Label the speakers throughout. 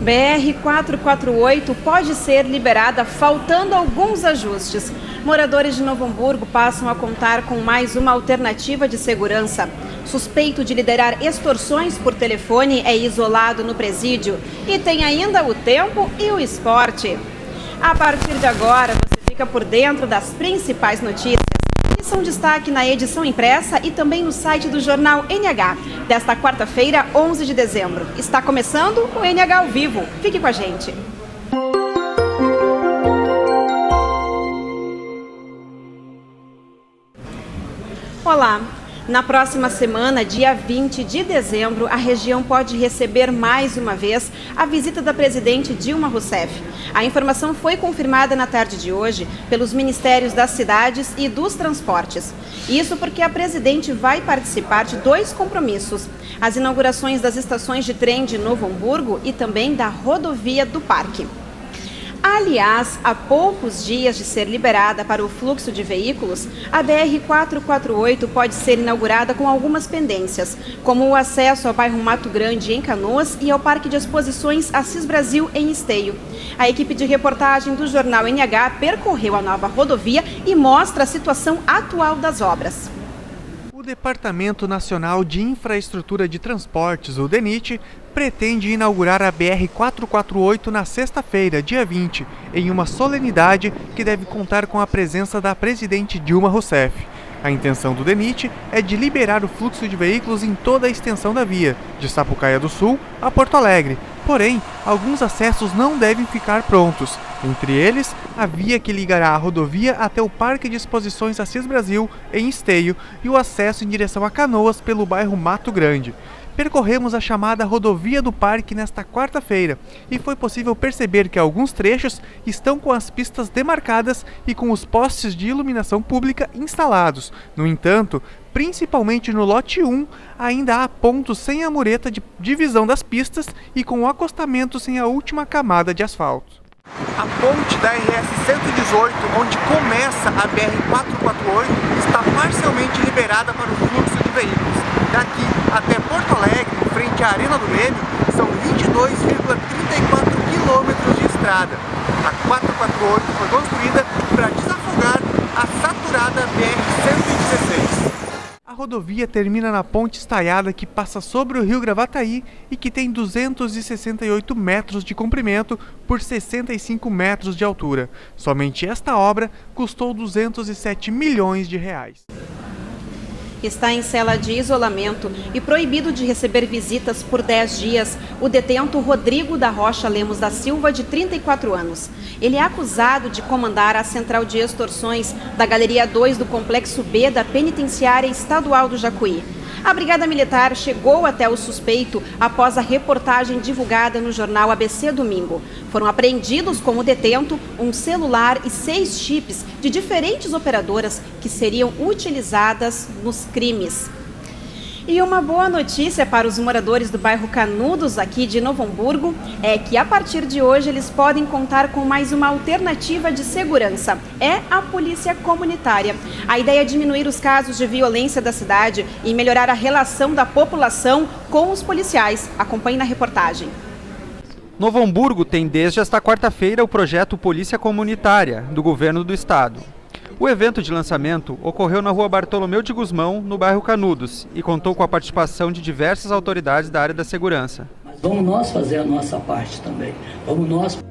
Speaker 1: BR-448 pode ser liberada faltando alguns ajustes. Moradores de Novo Hamburgo passam a contar com mais uma alternativa de segurança. Suspeito de liderar extorsões por telefone é isolado no presídio. E tem ainda o tempo e o esporte. A partir de agora, você fica por dentro das principais notícias que são destaque na edição impressa e também no site do jornal NH, desta quarta-feira, 11 de dezembro. Está começando o NH ao vivo. Fique com a gente. Olá! Na próxima semana, dia 20 de dezembro, a região pode receber mais uma vez a visita da presidente Dilma Rousseff. A informação foi confirmada na tarde de hoje pelos Ministérios das Cidades e dos Transportes. Isso porque a presidente vai participar de dois compromissos: as inaugurações das estações de trem de Novo Hamburgo e também da rodovia do Parque. Aliás, há poucos dias de ser liberada para o fluxo de veículos, a BR-448 pode ser inaugurada com algumas pendências, como o acesso ao bairro Mato Grande, em Canoas, e ao Parque de Exposições Assis Brasil, em Esteio. A equipe de reportagem do jornal NH percorreu a nova rodovia e mostra a situação atual das obras.
Speaker 2: O Departamento Nacional de Infraestrutura de Transportes, o DENIT, pretende inaugurar a BR-448 na sexta-feira, dia 20, em uma solenidade que deve contar com a presença da presidente Dilma Rousseff. A intenção do DENIT é de liberar o fluxo de veículos em toda a extensão da via, de Sapucaia do Sul a Porto Alegre. Porém, alguns acessos não devem ficar prontos. Entre eles, a via que ligará a rodovia até o Parque de Exposições Assis Brasil, em Esteio, e o acesso em direção a Canoas pelo bairro Mato Grande. Percorremos a chamada rodovia do Parque nesta quarta-feira e foi possível perceber que alguns trechos estão com as pistas demarcadas e com os postes de iluminação pública instalados. No entanto, principalmente no lote 1, ainda há pontos sem a mureta de divisão das pistas e com o acostamento sem a última camada de asfalto. A ponte da RS-118, onde começa a BR-448, está parcialmente liberada para o fluxo de veículos. Daqui até Porto Alegre, em frente à Arena do Grêmio, são 22,34 quilômetros de estrada. A 448 foi construída para desafogar a saturada BR-116. A rodovia termina na ponte estaiada que passa sobre o rio Gravataí e que tem 268 metros de comprimento por 65 metros de altura. Somente esta obra custou 207 milhões de reais.
Speaker 1: Está em cela de isolamento e proibido de receber visitas por 10 dias o detento Rodrigo da Rocha Lemos da Silva, de 34 anos. Ele é acusado de comandar a central de extorsões da Galeria 2 do Complexo B da Penitenciária Estadual do Jacuí. A Brigada Militar chegou até o suspeito após a reportagem divulgada no jornal ABC Domingo. Foram apreendidos com o detento um celular e 6 chips de diferentes operadoras que seriam utilizadas nos crimes. E uma boa notícia para os moradores do bairro Canudos, aqui de Novo Hamburgo, é que a partir de hoje eles podem contar com mais uma alternativa de segurança. É a polícia comunitária. A ideia é diminuir os casos de violência da cidade e melhorar a relação da população com os policiais. Acompanhe na reportagem.
Speaker 3: Novo Hamburgo tem desde esta quarta-feira o projeto Polícia Comunitária, do governo do estado. O evento de lançamento ocorreu na rua Bartolomeu de Gusmão, no bairro Canudos, e contou com a participação de diversas autoridades da área da segurança.
Speaker 4: Mas vamos nós fazer a nossa parte também. Vamos nós.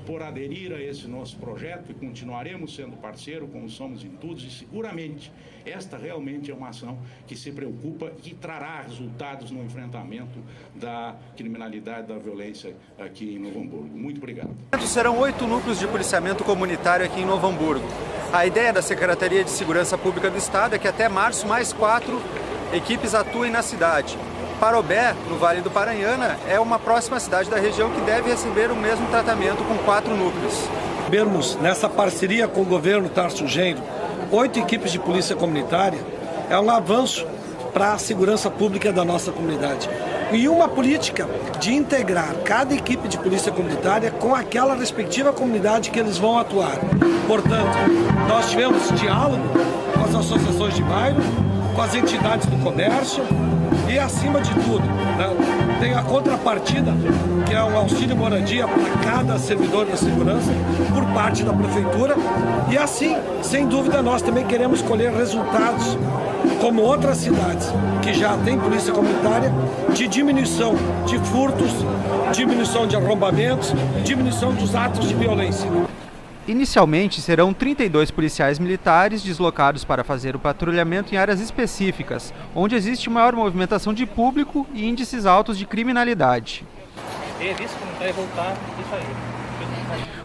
Speaker 5: Por aderir a esse nosso projeto e continuaremos sendo parceiro, como somos em tudo, e seguramente esta realmente é uma ação que se preocupa e que trará resultados no enfrentamento da criminalidade, da violência aqui em Novo Hamburgo. Muito obrigado.
Speaker 3: Serão 8 núcleos de policiamento comunitário aqui em Novo Hamburgo. A ideia da Secretaria de Segurança Pública do Estado é que até março mais 4 equipes atuem na cidade. Parobé, no Vale do Paranhana, é uma próxima cidade da região que deve receber o mesmo tratamento com 4 núcleos.
Speaker 6: Vermos nessa parceria com o governo Tarso Genro 8 equipes de polícia comunitária é um avanço para a segurança pública da nossa comunidade. E uma política de integrar cada equipe de polícia comunitária com aquela respectiva comunidade que eles vão atuar. Portanto, nós tivemos diálogo com as associações de bairro, com as entidades do comércio, E acima de tudo, né, tem a contrapartida, que é um auxílio moradia para cada servidor da segurança por parte da prefeitura. E assim, sem dúvida, nós também queremos colher resultados como outras cidades que já têm polícia comunitária, de diminuição de furtos, diminuição de arrombamentos, diminuição dos atos de violência.
Speaker 2: Inicialmente, serão 32 policiais militares deslocados para fazer o patrulhamento em áreas específicas, onde existe maior movimentação de público e índices altos de criminalidade.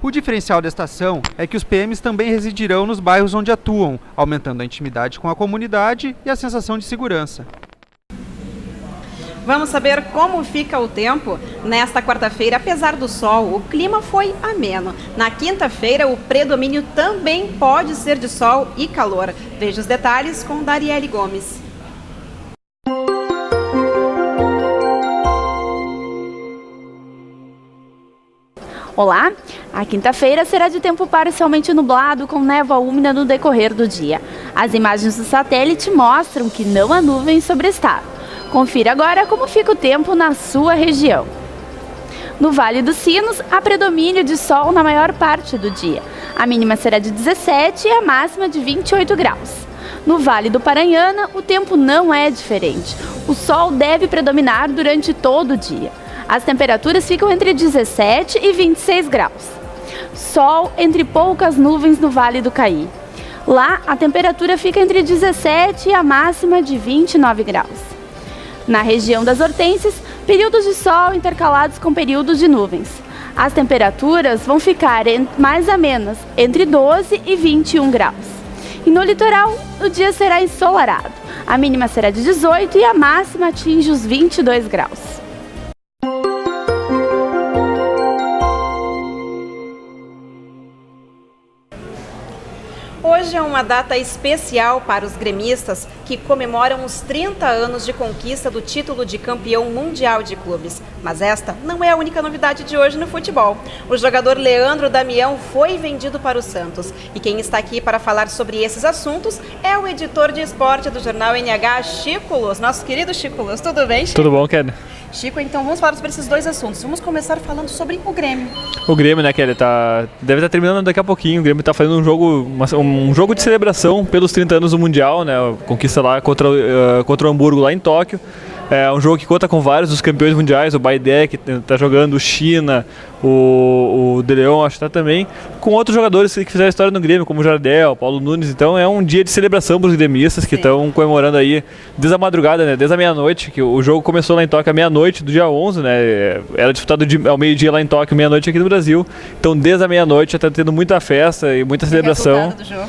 Speaker 2: O diferencial desta ação é que os PMs também residirão nos bairros onde atuam, aumentando a intimidade com a comunidade e a sensação de segurança.
Speaker 1: Vamos saber como fica o tempo? Nesta quarta-feira, apesar do sol, o clima foi ameno. Na quinta-feira, o predomínio também pode ser de sol e calor. Veja os detalhes com Dariele Gomes.
Speaker 7: Olá, a quinta-feira será de tempo parcialmente nublado com névoa úmida no decorrer do dia. As imagens do satélite mostram que não há nuvens sobre o estado. Confira agora como fica o tempo na sua região. No Vale dos Sinos, há predomínio de sol na maior parte do dia. A mínima será de 17 e a máxima de 28 graus. No Vale do Paranhana, o tempo não é diferente. O sol deve predominar durante todo o dia. As temperaturas ficam entre 17 e 26 graus. Sol entre poucas nuvens no Vale do Caí. Lá, a temperatura fica entre 17 e a máxima de 29 graus. Na região das Hortênsias, períodos de sol intercalados com períodos de nuvens. As temperaturas vão ficar mais amenas, entre 12 e 21 graus. E no litoral, o dia será ensolarado. A mínima será de 18 e a máxima atinge os 22 graus.
Speaker 1: Hoje é uma data especial para os gremistas que comemoram os 30 anos de conquista do título de campeão mundial de clubes. Mas esta não é a única novidade de hoje no futebol. O jogador Leandro Damião foi vendido para o Santos. E quem está aqui para falar sobre esses assuntos é o editor de esporte do jornal NH, Chico Luz. Nosso querido Chico Luz, tudo bem, Chico?
Speaker 8: Tudo bom, Kelly?
Speaker 1: Chico, então vamos falar sobre esses dois assuntos. Vamos começar falando sobre o Grêmio.
Speaker 8: O Grêmio, né, Kelly, deve estar terminando daqui a pouquinho. O Grêmio está fazendo um jogo de celebração pelos 30 anos do Mundial, né, conquista lá contra o Hamburgo lá em Tóquio. É um jogo que conta com vários dos campeões mundiais, o Baidé, que está jogando, o China, o De Leon, acho que está também, com outros jogadores que fizeram história no Grêmio, como o Jardel, Paulo Nunes. Então é um dia de celebração para os gremistas que estão comemorando aí desde a madrugada, né, desde a meia-noite, que o jogo começou lá em Tóquio à meia-noite do dia 11, né, era disputado ao meio-dia lá em Tóquio, meia-noite aqui no Brasil. Então desde a meia-noite já está tendo muita festa e muita celebração.
Speaker 1: Do jogo?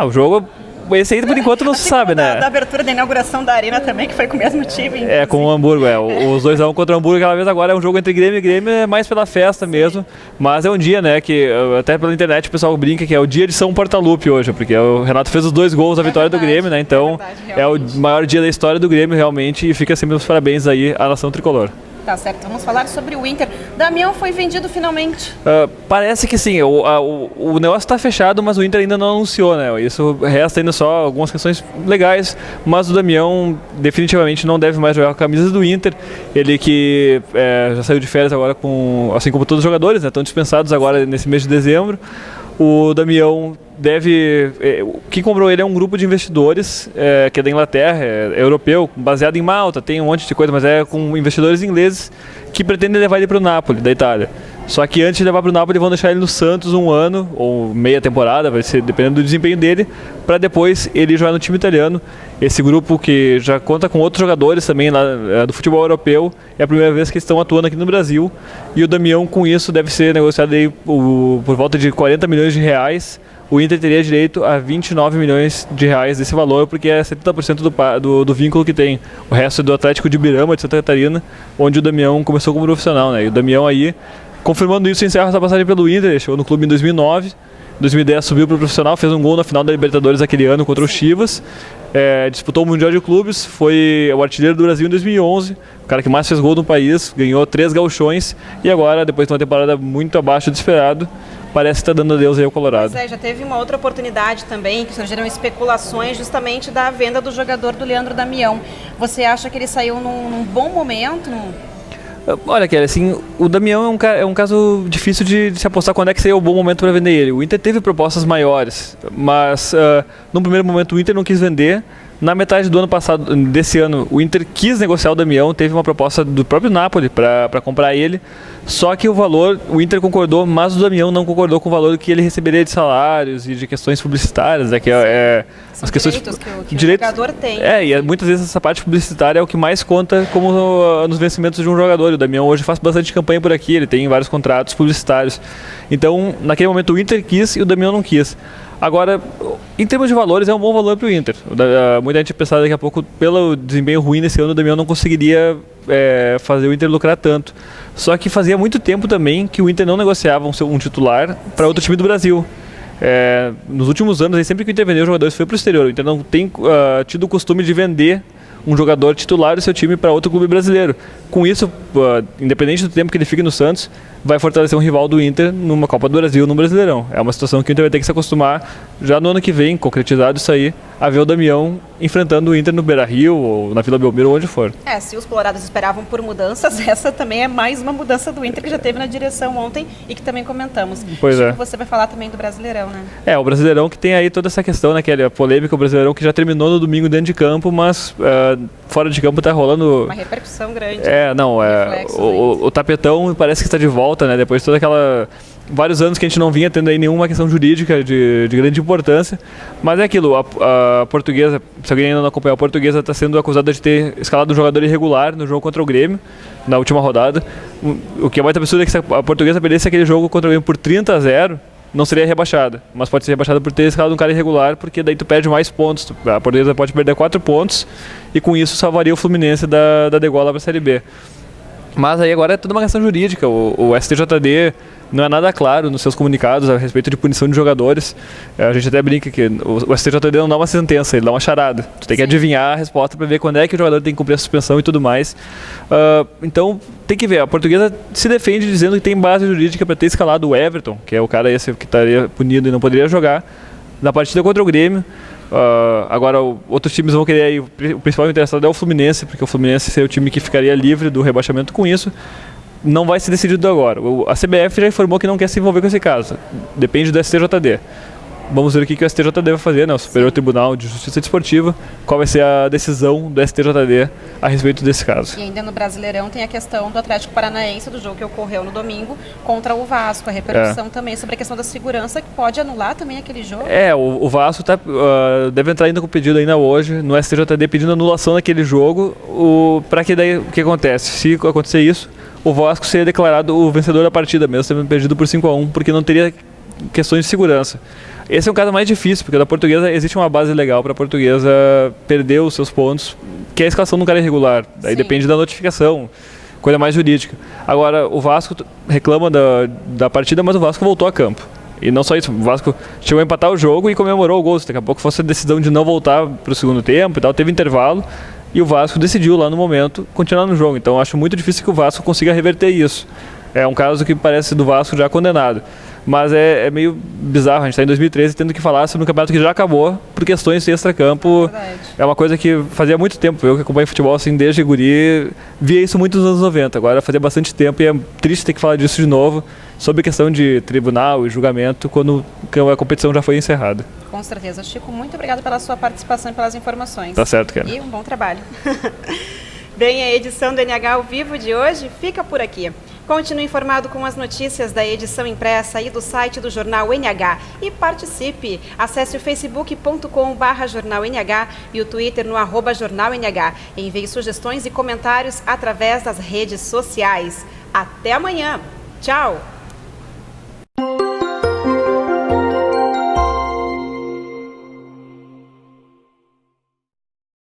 Speaker 8: O jogo... Esse aí por enquanto não se sabe, né?
Speaker 1: Da abertura da inauguração da Arena também, que foi com o mesmo time.
Speaker 8: É, com o Hamburgo, os 2-1 contra o Hamburgo aquela vez. Agora é um jogo entre Grêmio e Grêmio, é mais pela festa mesmo. Mas é um dia, né, que até pela internet o pessoal brinca que é o dia de São Portalupe hoje, porque o Renato fez os 2 gols da vitória do Grêmio, né? Então é o maior dia da história do Grêmio realmente, e fica sempre os parabéns aí à nação tricolor.
Speaker 1: Tá certo, vamos falar sobre o Inter. Damião foi vendido finalmente.
Speaker 8: Parece que sim, o negócio está fechado, mas o Inter ainda não anunciou, né? Isso resta ainda só algumas questões legais, mas o Damião definitivamente não deve mais jogar com a camisa do Inter. Ele que já saiu de férias agora, assim como todos os jogadores, né? Estão dispensados agora nesse mês de dezembro. O Damião quem comprou ele é um grupo de investidores que é da Inglaterra, é europeu, baseado em Malta, tem um monte de coisa, mas é com investidores ingleses que pretendem levar ele para o Napoli, da Itália. Só que antes de levar para o Napoli vão deixar ele no Santos um ano, ou meia temporada, vai ser dependendo do desempenho dele, para depois ele jogar no time italiano. Esse grupo que já conta com outros jogadores também lá do futebol europeu, é a primeira vez que estão atuando aqui no Brasil, e o Damião com isso deve ser negociado aí por volta de 40 milhões de reais. O Inter teria direito a 29 milhões de reais desse valor, porque é 70% do vínculo que tem. O resto é do Atlético de Birama, de Santa Catarina, onde o Damião começou como profissional, né? E o Damião aí, confirmando isso, encerra essa passagem pelo Inter. Ele chegou no clube em 2009, em 2010 subiu para o profissional, fez um gol na final da Libertadores aquele ano contra o Chivas. Disputou o Mundial de Clubes, foi o artilheiro do Brasil em 2011, o cara que mais fez gol no país, ganhou 3 gauchões, e agora, depois de uma temporada muito abaixo do esperado, parece estar dando adeus aí ao Colorado.
Speaker 1: Pois é, já teve uma outra oportunidade também, que surgiram especulações justamente da venda do jogador do Leandro Damião. Você acha que ele saiu num bom momento?
Speaker 8: Olha, Kelly, assim, o Damião é um caso difícil de se apostar quando é que seria o bom momento para vender ele. O Inter teve propostas maiores, mas no primeiro momento o Inter não quis vender. Na metade do ano passado, desse ano, o Inter quis negociar o Damião, teve uma proposta do próprio Napoli para comprar ele, só que o Inter concordou, mas o Damião não concordou com o valor que ele receberia de salários e de questões publicitárias, né,
Speaker 1: São as questões que o jogador tem.
Speaker 8: E muitas vezes essa parte publicitária é o que mais conta como nos vencimentos de um jogador. O Damião hoje faz bastante campanha por aqui, ele tem vários contratos publicitários. Então, naquele momento o Inter quis e o Damião não quis. Agora, em termos de valores, é um bom valor para o Inter. Muita gente pensava daqui a pouco, pelo desempenho ruim nesse ano, o Damião não conseguiria fazer o Inter lucrar tanto. Só que fazia muito tempo também que o Inter não negociava um titular para outro time do Brasil. Nos últimos anos, sempre que o Inter vendeu jogadores foi para o exterior. O Inter não tem tido o costume de vender um jogador titular do seu time para outro clube brasileiro. Com isso, independente do tempo que ele fique no Santos, vai fortalecer um rival do Inter numa Copa do Brasil, num Brasileirão. É uma situação que o Inter vai ter que se acostumar já no ano que vem, concretizado isso aí, a ver o Damião enfrentando o Inter no Beira-Rio ou na Vila Belmiro, onde for.
Speaker 1: Se os colorados esperavam por mudanças, essa também é mais uma mudança do Inter que já teve na direção ontem e que também comentamos.
Speaker 8: Pois é.
Speaker 1: Você vai falar também do Brasileirão, né?
Speaker 8: O Brasileirão que tem aí toda essa questão, né, a polêmica, o Brasileirão que já terminou no domingo dentro de campo, mas fora de campo tá rolando...
Speaker 1: Uma repercussão grande.
Speaker 8: O tapetão parece que está de volta, né, depois de toda aquela... vários anos que a gente não vinha tendo aí nenhuma questão jurídica de grande importância, mas é aquilo, a Portuguesa, se alguém ainda não acompanhou, a Portuguesa está sendo acusada de ter escalado um jogador irregular no jogo contra o Grêmio, na última rodada. O que é muito absurdo é que se a Portuguesa perdesse aquele jogo contra o Grêmio por 30-0, não seria rebaixada, mas pode ser rebaixada por ter escalado um cara irregular, porque daí tu perde mais pontos. A Portuguesa pode perder 4 pontos e com isso salvaria o Fluminense da degola para a Série B. Mas aí agora é toda uma questão jurídica. O STJD não é nada claro nos seus comunicados a respeito de punição de jogadores. A gente até brinca que o STJD não dá uma sentença, ele dá uma charada. Tu tem que adivinhar a resposta para ver quando é que o jogador tem que cumprir a suspensão e tudo mais. Então tem que ver, a Portuguesa se defende dizendo que tem base jurídica para ter escalado o Everton, que é o cara esse que estaria punido e não poderia jogar, na partida contra o Grêmio. Agora outros times vão querer aí, o principal interessado é o Fluminense, porque o Fluminense seria o time que ficaria livre do rebaixamento com isso. Não vai ser decidido agora. A CBF já informou que não quer se envolver com esse caso. Depende do STJD. Vamos ver o que o STJD vai fazer, né? O Superior Tribunal de Justiça Desportiva, qual vai ser a decisão do STJD a respeito desse caso.
Speaker 1: E ainda no Brasileirão tem a questão do Atlético Paranaense, do jogo que ocorreu no domingo contra o Vasco, a repercussão também sobre a questão da segurança, que pode anular também aquele jogo. O Vasco deve entrar ainda com pedido ainda hoje no STJD pedindo anulação daquele jogo, para que daí, o que acontece? Se acontecer isso, o Vasco seria declarado o vencedor da partida, mesmo tendo perdido por 5-1, porque não teria questões de segurança. Esse é um caso mais difícil, porque da Portuguesa existe uma base legal para a Portuguesa perder os seus pontos, que é a escalação do cara irregular. Daí depende da notificação, coisa mais jurídica. Agora, o Vasco reclama da partida, mas o Vasco voltou a campo. E não só isso, o Vasco chegou a empatar o jogo e comemorou o gol. Daqui a pouco fosse a decisão de não voltar para o segundo tempo e tal, teve intervalo. E o Vasco decidiu lá no momento continuar no jogo. Então acho muito difícil que o Vasco consiga reverter isso. É um caso que parece do Vasco já condenado. Mas é meio bizarro, a gente está em 2013 tendo que falar sobre um campeonato que já acabou por questões de extracampo. É uma coisa que fazia muito tempo, eu que acompanho futebol assim desde guri, via isso muito nos anos 90, agora fazia bastante tempo e é triste ter que falar disso de novo, sobre questão de tribunal e julgamento, quando a competição já foi encerrada. Com certeza. Chico, muito obrigado pela sua participação e pelas informações.
Speaker 8: Tá certo, cara.
Speaker 1: E um bom trabalho. Bem, a edição do NH ao vivo de hoje fica por aqui. Continue informado com as notícias da edição impressa e do site do Jornal NH e participe. Acesse o facebook.com/jornalnh e o Twitter no @jornalnh. Envie sugestões e comentários através das redes sociais. Até amanhã. Tchau!